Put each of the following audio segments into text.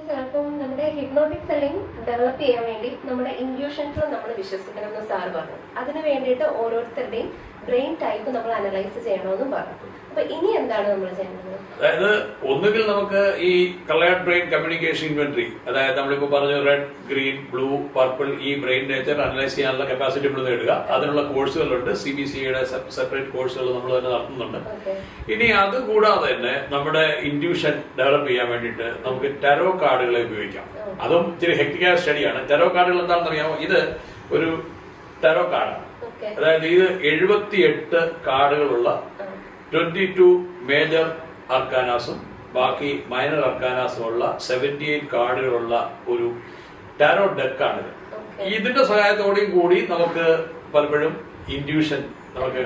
ചിലപ്പം നമ്മുടെ hypnotic selling develop ചെയ്യാൻ വേണ്ടി നമ്മുടെ ഇൻഡ്യൂഷൻസിൽ നമ്മൾ വിശ്വസിക്കണം എന്ന് സാർ പറഞ്ഞു. അതിന് വേണ്ടിയിട്ട് ഓരോരുത്തരുടെയും ബ്രെയിൻ ടൈപ്പ് നമ്മൾ അനലൈസ് ചെയ്യണമെന്നും പറഞ്ഞു. അപ്പൊ ഇനി എന്താണ് നമ്മൾ ചെയ്യേണ്ടത്? അതായത് ഒന്നുകിൽ നമുക്ക് ഈ കളേർഡ് ബ്രെയിൻ കമ്മ്യൂണിക്കേഷൻ ഇൻവെന്ററി, അതായത് നമ്മളിപ്പോ പറഞ്ഞു റെഡ്, ഗ്രീൻ, ബ്ലൂ, പർപ്പിൾ, ഈ ബ്രെയിൻ നേച്ചർ അനലൈസ് ചെയ്യാനുള്ള കപ്പാസിറ്റി നമ്മൾ നേടുക. അതിനുള്ള കോഴ്സുകളുണ്ട്. CBCയുടെ സെപ്പറേറ്റ് കോഴ്സുകൾ നമ്മൾ തന്നെ നടത്തുന്നുണ്ട്. ഇനി അത് കൂടാതെ തന്നെ നമ്മുടെ ഇൻഡ്യൂഷൻ ഡെവലപ്പ് ചെയ്യാൻ വേണ്ടിയിട്ട് നമുക്ക് ടാരോ കാർഡുകളെ ഉപയോഗിക്കാം. അതും ഇത്തിരി ഹെക്ടിക്കായ സ്റ്റഡിയാണ്. ടാരോ കാർഡുകൾ എന്താണെന്ന് അറിയാമോ? ഇത് ഒരു ടാരോ കാർഡാണ്. അതായത് ഇത് 78 കാർഡുകളുള്ള 22 മേജർ അർക്കാനാസും ബാക്കി മൈനർ അർക്കാനാസും ഉള്ള 78 കാർഡുകളുള്ള ഒരു ടാരോ ഡെക്കാണിത്. ഇതിന്റെ സഹായത്തോടെയും കൂടി നമുക്ക് പലപ്പോഴും ഇൻഡ്യൂഷൻ, നമുക്ക്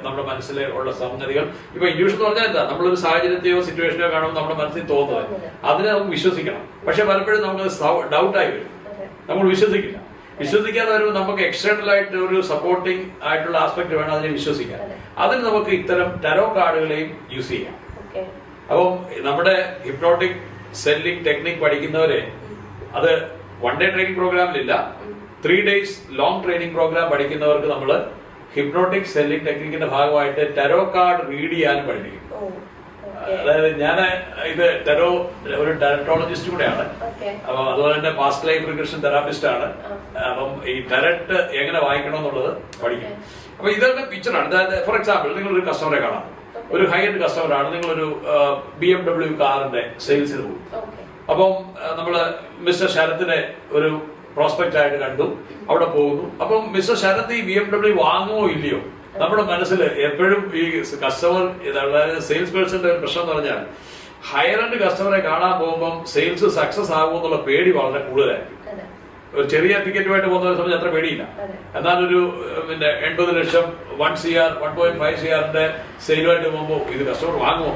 നമ്മുടെ മനസ്സിൽ ഉള്ള സംഗതികൾ, ഇപ്പൊ ഇൻഡ്യൂഷൻ എന്ന് പറഞ്ഞാൽ എന്താ, നമ്മളൊരു സാഹചര്യത്തെയോ സിറ്റുവേഷനെയോ കാണുമ്പോൾ നമ്മുടെ മനസ്സിൽ തോന്നുന്നത് അതിനെ നമുക്ക് വിശ്വസിക്കണം. പക്ഷെ പലപ്പോഴും നമുക്ക് ഡൗട്ടായി വരും, നമ്മൾ വിശ്വസിക്കില്ല. വിശ്വസിക്കാതെ വരുമ്പോൾ നമുക്ക് എക്സ്റ്റേണൽ ആയിട്ട് ഒരു സപ്പോർട്ടിംഗ് ആയിട്ടുള്ള ആസ്പെക്ട് വേണം അതിനെ വിശ്വസിക്കാൻ. അതിന് നമുക്ക് ഇത്തരം ടാരോ കാർഡുകളെയും യൂസ് ചെയ്യാം. അപ്പം നമ്മുടെ ഹിപ്നോട്ടിക് സെല്ലിംഗ് ടെക്നിക് പഠിക്കുന്നവരെ അത് 1 ഡേ ട്രെയിനിങ് പ്രോഗ്രാമിലില്ല, 3 ഡേയ്സ് ലോങ് ട്രെയിനിങ് പ്രോഗ്രാം പഠിക്കുന്നവർക്ക് നമ്മൾ ഹിപ്നോട്ടിക് സെല്ലിംഗ് ടെക്നിക്കിന്റെ ഭാഗമായിട്ട് ടാരോ കാർഡ് റീഡ് ചെയ്യാനും പഠിപ്പിക്കും. അതായത് ഞാൻ ഇത് ടാരോ ഒരു ടാരറ്റോളജിസ്റ്റ് കൂടെയാണ്. അപ്പൊ അതുപോലെ തന്നെ പാസ്റ്റ് ലൈഫ് റിഗ്രഷൻ തെറാപ്പിസ്റ്റ് ആണ്. അപ്പം ഈ ടാരറ്റ് എങ്ങനെ വായിക്കണം എന്നുള്ളത് പഠിക്കും. അപ്പൊ ഇതൊക്കെ പിക്ചറാണ്. അതായത് ഫോർ എക്സാമ്പിൾ, നിങ്ങളൊരു കസ്റ്റമറെ കാണാം, ഒരു ഹൈ എൻഡ് കസ്റ്റമർ ആണ്, നിങ്ങളൊരു BMW കാറിന്റെ സെയിൽസിന് പോകും. അപ്പം നമ്മള് മിസ്റ്റർ ശരത്തിനെ ഒരു പ്രോസ്പെക്ട് ആയിട്ട് കണ്ടു, അവിടെ പോകുന്നു. അപ്പം മിസ്റ്റർ ശരത് ഈ BMW വാങ്ങുമോ ഇല്ലയോ? നമ്മുടെ മനസ്സിൽ എപ്പോഴും ഈ കസ്റ്റമർ, സെയിൽസ് പേഴ്സന്റെ ഒരു പ്രശ്നം എന്ന് പറഞ്ഞാൽ ഹയർ എൻഡ് കസ്റ്റമറെ കാണാൻ പോകുമ്പോൾ സെയിൽസ് സക്സസ് ആകുമോ എന്നുള്ള പേടി വളരെ കൂടുതലായിരിക്കും. ഒരു ചെറിയ ടിക്കറ്റുമായിട്ട് പോകുന്നവരെ സംബന്ധിച്ച് അത്ര പേടിയില്ല. എന്നാൽ ഒരു 80 ലക്ഷം 1 CR 1.5 CRന്റെ സെയിലുമായിട്ട് പോകുമ്പോൾ ഇത് കസ്റ്റമർ വാങ്ങുമോ?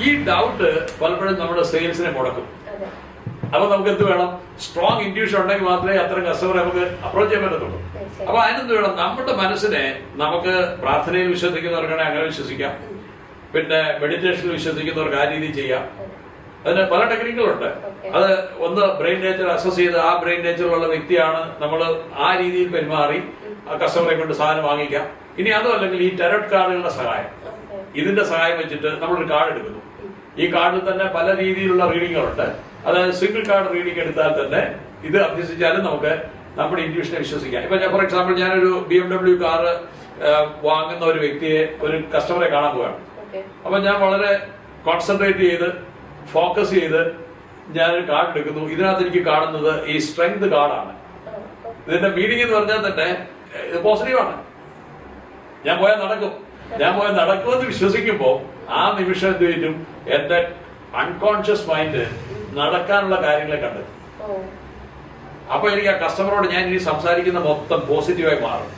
ഈ ഡൗട്ട് പലപ്പോഴും നമ്മുടെ സെയിൽസിനെ മുടക്കും. അപ്പൊ നമുക്ക് എന്ത് വേണം? സ്ട്രോങ് ഇൻഡ്യൂഷൻ ഉണ്ടെങ്കിൽ മാത്രമേ അത്തരം കസ്റ്റമറെ നമുക്ക് അപ്രോച്ച് ചെയ്യാൻ പറ്റത്തുള്ളൂ. അപ്പൊ അതിനെന്ത് വേണം? നമ്മുടെ മനസ്സിനെ നമുക്ക് പ്രാർത്ഥനയിൽ വിശ്വസിക്കുന്നവർക്കാണെങ്കിൽ അങ്ങനെ വിശ്വസിക്കാം, പിന്നെ മെഡിറ്റേഷനിൽ വിശ്വസിക്കുന്നവർക്ക് ആ രീതിയിൽ ചെയ്യാം. അതിന് പല ടെക്നിക്കുകളുണ്ട്. അത് ഒന്ന് ബ്രെയിൻ നേച്ചർ അസസ് ചെയ്ത് ആ ബ്രെയിൻ നേച്ചറുള്ള വ്യക്തിയാണ് നമ്മൾ ആ രീതിയിൽ പെരുമാറി ആ കസ്റ്റമറെ കൊണ്ട് സാധനം വാങ്ങിക്കാം. ഇനി അതോ അല്ലെങ്കിൽ ഈ ടാരോട്ട് കാർഡുകളുടെ സഹായം, ഇതിന്റെ സഹായം വെച്ചിട്ട് നമ്മളൊരു കാർഡ് എടുക്കുന്നു. ഈ കാർഡിൽ തന്നെ പല രീതിയിലുള്ള റീഡിങ്ങുകളുണ്ട്. അതായത് സിംഗിൾ കാർഡ് റീഡിംഗ് എടുത്താൽ തന്നെ ഇത് അഭ്യസിച്ചാലും നമുക്ക് നമ്മുടെ ഇൻഡ്യൂഷനെ വിശ്വസിക്കാം. ഇപ്പൊ ഞാൻ ഫോർ എക്സാമ്പിൾ, ഞാനൊരു BMW കാറ് വാങ്ങുന്ന ഒരു വ്യക്തിയെ, ഒരു കസ്റ്റമറെ കാണാൻ പോവുകയാണ്. അപ്പൊ ഞാൻ വളരെ കോൺസെൻട്രേറ്റ് ചെയ്ത് ഫോക്കസ് ചെയ്ത് ഞാനൊരു കാർഡ് എടുക്കുന്നു. ഇതിനകത്ത് എനിക്ക് കാണുന്നത് ഈ സ്ട്രെങ്ത് കാർഡാണ്. ഇതിന്റെ മീനിങ് എന്ന് പറഞ്ഞാൽ തന്നെ ഇത് പോസിറ്റീവാണ്. ഞാൻ പോയാൽ നടക്കുമെന്ന് വിശ്വസിക്കുമ്പോൾ ആ നിമിഷം എന്ത് ചെയ്യും? എന്റെ അൺകോൺഷ്യസ് മൈൻഡ് നടക്കാനുള്ള കാര്യങ്ങളെ കണ്ടെത്തും. അപ്പൊ എനിക്ക് ആ കസ്റ്റമറോട് ഞാൻ ഇനി സംസാരിക്കുന്ന മൊത്തം പോസിറ്റീവായി മാറും.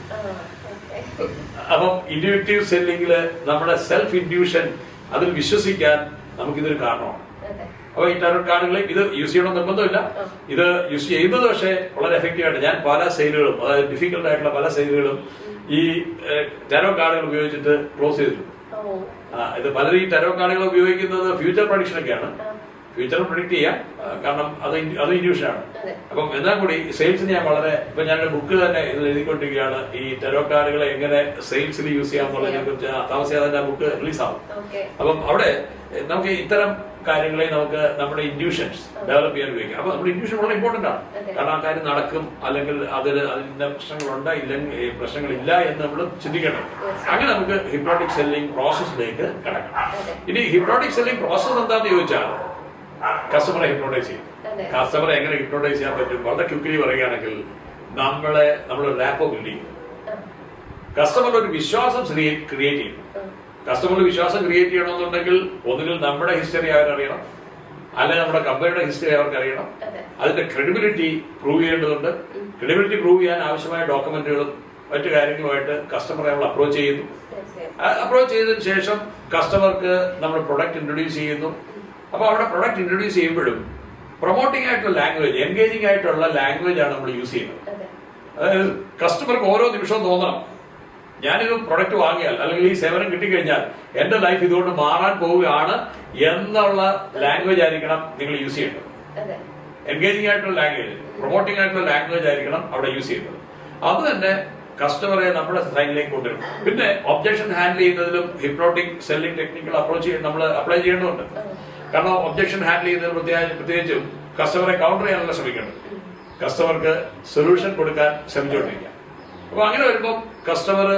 അപ്പം ഇൻഡ്യൂറ്റീവ് സെല്ലിംഗില് നമ്മുടെ സെൽഫ് ഇൻഡ്യൂഷൻ, അതിൽ വിശ്വസിക്കാൻ നമുക്കിതൊരു കാരണമാണ്. അപ്പൊ ഈ ടാരോ കാർഡുകളെ ഇത് യൂസ് ചെയ്യണമെന്ന് നിർബന്ധമില്ല. ഇത് യൂസ് ചെയ്യുന്നത് പക്ഷേ വളരെ എഫക്റ്റീവ് ആയിട്ട് ഞാൻ പല സെയിലുകളും, അതായത് ഡിഫിക്കൽട്ട് ആയിട്ടുള്ള പല സെയിലുകളും ഈ ടാരോ കാർഡുകൾ ഉപയോഗിച്ചിട്ട് ക്ലോസ് ചെയ്തിട്ടുണ്ട്. ഇത് പലരും ഈ ടാരോ കാർഡുകൾ ഉപയോഗിക്കുന്നത് ഫ്യൂച്ചർ പ്രഡിക്ഷൻ ഒക്കെയാണ്. ഫ്യൂച്ചർ പ്രിഡിക്ട് ചെയ്യാം, കാരണം അത് ഇൻഡ്യൂഷനാണ്. അപ്പം എന്നാൽ കൂടി സെയിൽസിന് ഞാൻ ഇപ്പൊ ഞാനൊരു ബുക്ക് തന്നെ ഇത് എഴുതിക്കൊണ്ടിരിക്കുകയാണ്, ഈ ടാരോ കാർഡുകളെ എങ്ങനെ സെയിൽസിൽ യൂസ് ചെയ്യാം എന്നുള്ളതിനെ കുറിച്ച്. താമസിയാതെ ആ ബുക്ക് റിലീസാവും. അപ്പം അവിടെ നമുക്ക് ഇത്തരം കാര്യങ്ങളെ നമുക്ക് നമ്മുടെ ഇൻഡ്യൂഷൻസ് ഡെവലപ്പ് ചെയ്യാൻ ഉപയോഗിക്കാം. അപ്പൊ നമ്മുടെ ഇൻഡ്യൂഷൻ വളരെ ഇമ്പോർട്ടന്റ് ആണ്. കാരണം ആ കാര്യം നടക്കും, അല്ലെങ്കിൽ അതിന്റെ പ്രശ്നങ്ങളുണ്ട്, ഇല്ലെങ്കിൽ പ്രശ്നങ്ങളില്ല എന്ന് നമ്മൾ ചിന്തിക്കണം. അങ്ങനെ നമുക്ക് ഹിപ്നോട്ടിക് സെല്ലിംഗ് പ്രോസസ്സിലേക്ക് കടക്കാം. ഇനി ഹിപ്നോട്ടിക് സെല്ലിംഗ് പ്രോസസ് എന്താണെന്ന് ചോദിച്ചാൽ, കസ്റ്റമറെ ഹിപ്നോട്ടൈസ് ചെയ്യും. കസ്റ്റമറെ എങ്ങനെ ഹിപ്നോട്ടൈസ് ചെയ്യാൻ പറ്റും? വളരെ ക്വിക്കലി പറയുകയാണെങ്കിൽ, നമ്മൾ റാപ്പോ ബിൽഡ് ചെയ്യും. കസ്റ്റമറിൽ ഒരു വിശ്വാസം ക്രിയേറ്റ് ചെയ്യും. കസ്റ്റമറിൽ വിശ്വാസം ക്രിയേറ്റ് ചെയ്യണമെന്നുണ്ടെങ്കിൽ ഒന്നുകിൽ നമ്മുടെ ഹിസ്റ്ററി അവരറിയണം, അല്ലെങ്കിൽ നമ്മുടെ കമ്പനിയുടെ ഹിസ്റ്ററി അവർക്ക് അറിയണം. അതിന്റെ ക്രെഡിബിലിറ്റി പ്രൂവ് ചെയ്യേണ്ടതുണ്ട്. ക്രെഡിബിലിറ്റി പ്രൂവ് ചെയ്യാൻ ആവശ്യമായ ഡോക്യുമെന്റുകളും മറ്റു കാര്യങ്ങളുമായിട്ട് കസ്റ്റമറെ നമ്മൾ അപ്രോച്ച് ചെയ്യുന്നു. അപ്രോച്ച് ചെയ്തതിനു ശേഷം കസ്റ്റമർക്ക് നമ്മൾ പ്രൊഡക്റ്റ് ഇൻട്രൊഡ്യൂസ് ചെയ്യുന്നു. അപ്പൊ അവിടെ പ്രൊഡക്റ്റ് ഇൻട്രൊഡ്യൂസ് ചെയ്യുമ്പോഴും പ്രൊമോട്ടിംഗ് ആയിട്ടുള്ള ലാംഗ്വേജ്, എൻഗേജിംഗ് ആയിട്ടുള്ള ലാംഗ്വേജ് ആണ് നമ്മൾ യൂസ് ചെയ്യുന്നത്. അതായത് കസ്റ്റമർക്ക് ഓരോ നിമിഷവും തോന്നണം, ഞാനിത് പ്രൊഡക്റ്റ് വാങ്ങിയാൽ അല്ലെങ്കിൽ ഈ സേവനം കിട്ടിക്കഴിഞ്ഞാൽ എന്റെ ലൈഫ് ഇതുകൊണ്ട് മാറാൻ പോവുകയാണ് എന്നുള്ള ലാംഗ്വേജ് ആയിരിക്കണം നിങ്ങൾ യൂസ് ചെയ്യേണ്ടത്. അതെ. എൻഗേജിംഗ് ആയിട്ടുള്ള ലാംഗ്വേജ്, പ്രൊമോട്ടിംഗ് ആയിട്ടുള്ള ലാംഗ്വേജ് ആയിരിക്കണം അവിടെ യൂസ് ചെയ്യുന്നത്. അത് തന്നെ കസ്റ്റമറെ നമ്മുടെ സൈഡിലേക്ക് കൊണ്ടുവരും. പിന്നെ ഒബ്ജക്ഷൻ ഹാൻഡിൽ ചെയ്യുന്നതിലും ഹിപ്നോട്ടിക് സെല്ലിംഗ് ടെക്നിക്കുകൾ നമ്മൾ അപ്ലൈ ചെയ്യേണ്ടതുണ്ട്. കാരണം ഒബ്ജക്ഷൻ ഹാൻഡിൽ ചെയ്യുന്നതിൽ പ്രത്യേകിച്ചും കസ്റ്റമറെ കൗണ്ടർ ചെയ്യാനുള്ള ശ്രമിക്കേണ്ടത്, കസ്റ്റമർക്ക് സൊല്യൂഷൻ കൊടുക്കാൻ ശ്രമിച്ചുകൊണ്ടിരിക്കുക. അപ്പൊ അങ്ങനെ വരുമ്പോൾ കസ്റ്റമർ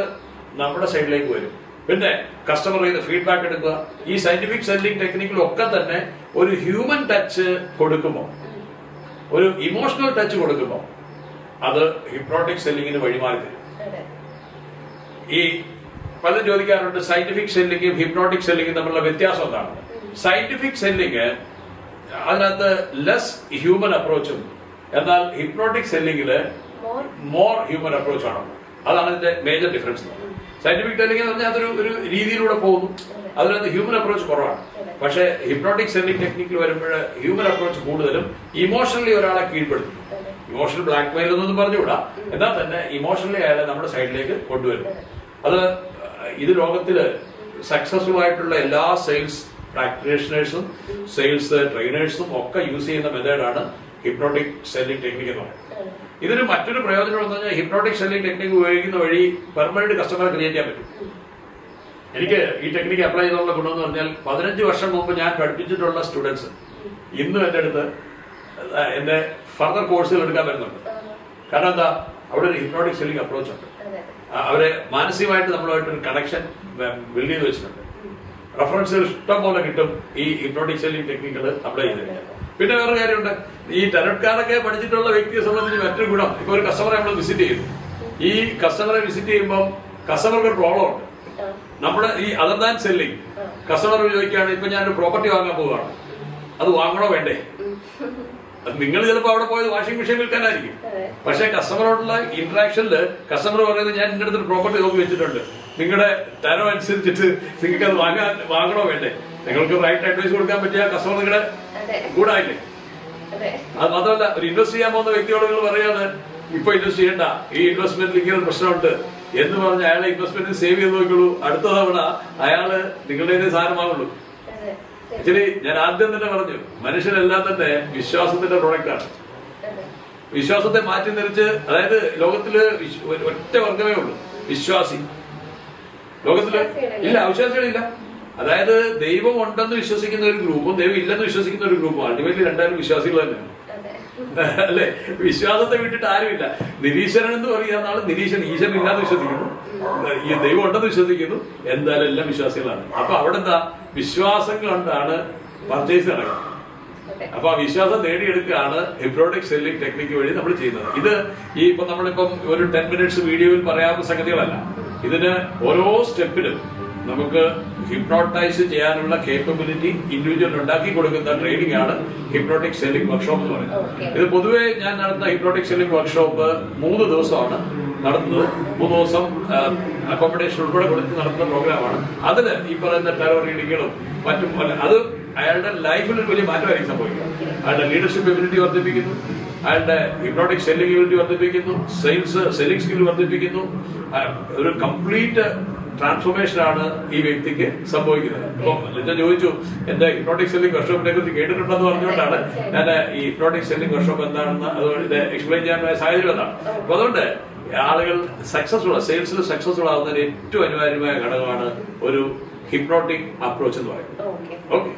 നമ്മുടെ സൈഡിലേക്ക് വരും. പിന്നെ കസ്റ്റമർ ചെയ്ത് ഫീഡ്ബാക്ക് എടുക്കുക. ഈ സയന്റിഫിക് സെല്ലിംഗ് ടെക്നിക്കിലൊക്കെ തന്നെ ഒരു ഹ്യൂമൻ ടച്ച് കൊടുക്കുമ്പോൾ, ഒരു ഇമോഷണൽ ടച്ച് കൊടുക്കുമ്പോൾ അത് ഹിപ്നോട്ടിക് സെല്ലിങ്ങിന് വഴിമാറി തരും. ഈ പലരും ചോദിക്കാറുണ്ട് സയന്റിഫിക് സെല്ലിങ്ങും ഹിപ്നോട്ടിക് സെല്ലിങ്ങും തമ്മിലുള്ള വ്യത്യാസം എന്താണ്? സയന്റിഫിക് സെല്ലിങ് അതിനകത്ത് ലെസ് ഹ്യൂമൻ അപ്രോച്ചും, എന്നാൽ ഹിപ്നോട്ടിക് സെല്ലിങ്ങില് മോർ ഹ്യൂമൻ അപ്രോച്ച് ആണ്. അതാണ് ഇതിന്റെ മേജർ ഡിഫറൻസ്. സയന്റിഫിക് സെല്ലിംഗ് എന്ന് പറഞ്ഞാൽ അതൊരു രീതിയിലൂടെ പോകുന്നു, അതിനകത്ത് ഹ്യൂമൻ അപ്രോച്ച് കുറവാണ്. പക്ഷെ ഹിപ്നോട്ടിക് സെല്ലിംഗ് ടെക്നിക്കിൽ വരുമ്പോൾ ഹ്യൂമൻ അപ്രോച്ച് കൂടുതലും ഇമോഷണലി ഒരാളെ കീഴ്പ്പെടുത്തും. ഇമോഷണൽ ബ്ലാക്ക് മെയിൽ എന്നൊന്നും പറഞ്ഞുകൂടാ, എന്നാൽ തന്നെ ഇമോഷണലി അയാളെ നമ്മുടെ സൈഡിലേക്ക് കൊണ്ടുവരും. അത് ഇത് ലോകത്തില് സക്സസ്ഫുൾ ആയിട്ടുള്ള എല്ലാ സെയിൽസ് പ്രാക്ടീഷണേഴ്സും സെയിൽസ് ട്രെയിനേഴ്സും ഒക്കെ യൂസ് ചെയ്യുന്ന മെത്തേഡാണ് ഹിപ്നോട്ടിക് സെല്ലിംഗ് ടെക്നിക്ക് എന്ന് പറയുന്നത്. ഇതിന് മറ്റൊരു പ്രയോജനം എന്ന് പറഞ്ഞാൽ ഹിപ്നോട്ടിക് സെല്ലിംഗ് ടെക്നിക്ക് ഉപയോഗിക്കുന്ന വഴി പെർമനന്റ് കസ്റ്റമറെ ക്രിയേറ്റ് ചെയ്യാൻ പറ്റും. എനിക്ക് ഈ ടെക്നിക്ക് അപ്ലൈ ചെയ്തുള്ള ഗുണമെന്ന് പറഞ്ഞാൽ 15 വർഷം മുമ്പ് ഞാൻ പഠിപ്പിച്ചിട്ടുള്ള സ്റ്റുഡൻസ് ഇന്നും എന്റെ അടുത്ത് എന്റെ ഫർദർ കോഴ്സുകൾ എടുക്കാൻ വരുന്നുണ്ട്. കാരണം എന്താ, അവിടെ ഒരു ഹിപ്നോട്ടിക് സെല്ലിംഗ് അപ്രോച്ച് ഉണ്ട്. അവരെ മാനസികമായിട്ട് നമ്മളുമായിട്ടൊരു കണക്ഷൻ ബിൽഡ് ചെയ്ത് വെച്ചിട്ടുണ്ട്. റെഫറൻസുകൾ ഇഷ്ടം പോലെ കിട്ടും ഈ ഹിപ്നോട്ടിക് സെല്ലിംഗ് ടെക്നിക്കുകൾ അപ്ലൈ ചെയ്ത് കഴിഞ്ഞാൽ. പിന്നെ വേറൊരു കാര്യമുണ്ട്, ഈ ടെററ്റ് കാർഡൊക്കെ പഠിച്ചിട്ടുള്ള വ്യക്തിയെ സംബന്ധിച്ച് മറ്റൊരു ഗുണം, ഇപ്പൊ ഒരു കസ്റ്റമറെ നമ്മൾ വിസിറ്റ് ചെയ്യുന്നു. ഈ കസ്റ്റമറെ വിസിറ്റ് ചെയ്യുമ്പോൾ കസ്റ്റമർക്ക് ഒരു പ്രോബ്ലം ഉണ്ട്. നമ്മുടെ ഈ അതർ ദാൻ സെല്ലിംഗ് കസ്റ്റമർ ചോദിക്കുകയാണ്, ഇപ്പൊ ഞാനൊരു പ്രോപ്പർട്ടി വാങ്ങാൻ പോവുകയാണ്, അത് വാങ്ങണോ വേണ്ടേ? നിങ്ങൾ ചിലപ്പോൾ അവിടെ പോയത് വാഷിംഗ് മെഷീൻ വിൽക്കാനായിരിക്കും. പക്ഷെ കസ്റ്റമറോടുള്ള ഇന്ററാക്ഷനില് കസ്റ്റമർ പറയുന്നത്, ഞാൻ എന്റെ അടുത്തൊരു പ്രോപ്പർട്ടി നോക്കി വെച്ചിട്ടുണ്ട്, നിങ്ങളുടെ തരം അനുസരിച്ചിട്ട് നിങ്ങൾക്ക് അത് വാങ്ങണോ വേണ്ടേ? നിങ്ങൾക്ക് റൈറ്റ് അഡ്വൈസ് കൊടുക്കാൻ പറ്റിയ കസ്റ്റമർ നിങ്ങളുടെ കൂടായില്ലേ? അത് മാത്രമല്ല, ഒരു ഇൻവെസ്റ്റ് ചെയ്യാൻ പോകുന്ന വ്യക്തിയോട് നിങ്ങൾ പറയാണ്, ഇപ്പൊ ഇൻവെസ്റ്റ് ചെയ്യണ്ട, ഈ ഇൻവെസ്റ്റ്മെന്റിൽ ഇങ്ങനെ ഒരു പ്രശ്നമുണ്ട് എന്ന് പറഞ്ഞ് അയാളെ ഇൻവെസ്റ്റ്മെന്റ് സേവ് ചെയ്ത് നോക്കിയുള്ളൂ. അടുത്ത തവണ അയാള് നിങ്ങളുടെ സാധനം വാങ്ങുള്ളൂ. ആക്ച്വലി ഞാൻ ആദ്യം തന്നെ പറഞ്ഞു, മനുഷ്യരെല്ലാം തന്നെ വിശ്വാസത്തിന്റെ പ്രൊഡക്റ്റ് ആണ്. വിശ്വാസത്തെ മാറ്റി നിറിച്ച്, അതായത് ലോകത്തില് ഒറ്റ വർഗമേ ഉള്ളൂ, വിശ്വാസി. ലോകത്തില് ഇല്ല, അവിശ്വാസികളില്ല. അതായത് ദൈവം ഉണ്ടെന്ന് വിശ്വസിക്കുന്ന ഒരു ഗ്രൂപ്പും ദൈവം ഇല്ലെന്ന് വിശ്വസിക്കുന്ന ഒരു ഗ്രൂപ്പും, അൾട്ടിമേറ്റ്ലി രണ്ടാലും വിശ്വാസികൾ തന്നെയാണ്. അല്ലെ? വിശ്വാസത്തെ വിട്ടിട്ട് ആരുമില്ല. നിരീശ്വരൻ എന്ന് പറയുന്ന ആള് നിരീശ്വരൻ, ഈശ്വരൻ ഇല്ലാന്ന് വിശ്വസിക്കുന്നു, ഈ ദൈവം ഉണ്ടെന്ന് വിശ്വസിക്കുന്നു, എന്തായാലും എല്ലാം വിശ്വാസികളാണ്. അപ്പൊ അവിടെ എന്താ, വിശ്വാസം കൊണ്ടാണ് പർച്ചേസ് നടക്കുന്നത്. അപ്പൊ ആ വിശ്വാസം നേടിയെടുക്കുകയാണ് ഹിപ്നോട്ടിക് സെല്ലിംഗ് ടെക്നിക്ക് വഴി നമ്മൾ ചെയ്യുന്നത്. ഇത് ഈ ഇപ്പൊ നമ്മളിപ്പം ഒരു 10 മിനിറ്റ്സ് വീഡിയോയിൽ പറയാവുന്ന സംഗതികളല്ല. ഇതിന് ഓരോ സ്റ്റെപ്പിലും നമുക്ക് ഹിപ്നോട്ടൈസ് ചെയ്യാനുള്ള കേപ്പബിലിറ്റി ഇൻഡിവിജ്വൽ ഉണ്ടാക്കി കൊടുക്കുന്ന ട്രെയിനിങ് ആണ് ഹിപ്നോട്ടിക് സെല്ലിംഗ് വർക്ക്ഷോപ്പ് എന്ന് പറയുന്നത്. ഇത് പൊതുവെ ഞാൻ നടത്തുന്ന ഹിപ്നോട്ടിക് സെല്ലിംഗ് വർക്ക്ഷോപ്പ് 3 ദിവസമാണ് നടത്തുന്നത്. 3 ദിവസം അക്കോമഡേഷൻ ഉൾപ്പെടെ കൊടുത്ത് നടത്തുന്ന പ്രോഗ്രാമാണ്. അതിന് ഈ പറയുന്ന ടെറർ റീഡിങ്ങുകളും മറ്റും അത് അയാളുടെ ലൈഫിൽ ഒരു വലിയ മാറ്റമായിരിക്കും സംഭവിക്കുക. അയാളുടെ ലീഡർഷിപ്പ് എബിലിറ്റി വർദ്ധിപ്പിക്കുന്നു, അയാളുടെ ഹിപ്നോട്ടിക് സെല്ലിംഗ് എബിലിറ്റി വർദ്ധിപ്പിക്കുന്നു, സെല്ലിംഗ് സ്കിൽ വർദ്ധിപ്പിക്കുന്നു. ഒരു കംപ്ലീറ്റ് ട്രാൻസ്ഫോർമേഷൻ ആണ് ഈ വ്യക്തിക്ക് സംഭവിക്കുന്നത്. ഇപ്പൊ ഞാൻ ചോദിച്ചു, എന്റെ ഹിപ്നോട്ടിക് സെല്ലിംഗ് വർക്ക്ഷോപ്പിനെ കുറിച്ച് കേട്ടിട്ടുണ്ടെന്ന് പറഞ്ഞുകൊണ്ടാണ് ഞാൻ ഈ ഹിപ്നോട്ടിക് സെല്ലിംഗ് വർക്ക്ഷോപ്പ് എന്താണെന്ന് അതുകൊണ്ട് എക്സ്പ്ലെയിൻ ചെയ്യാനുള്ള സാഹചര്യം എന്നാണ്. അപ്പൊ അതുകൊണ്ട് ആളുകൾ സക്സസ്ഫുൾ, സെയിൽസിൽ സക്സസ്ഫുൾ ആവുന്നതിന് ഏറ്റവും അനിവാര്യമായ ഘടകമാണ് ഒരു ഹിപ്നോട്ടിക് അപ്രോച്ച് എന്ന് പറയുന്നത്. ഓക്കെ.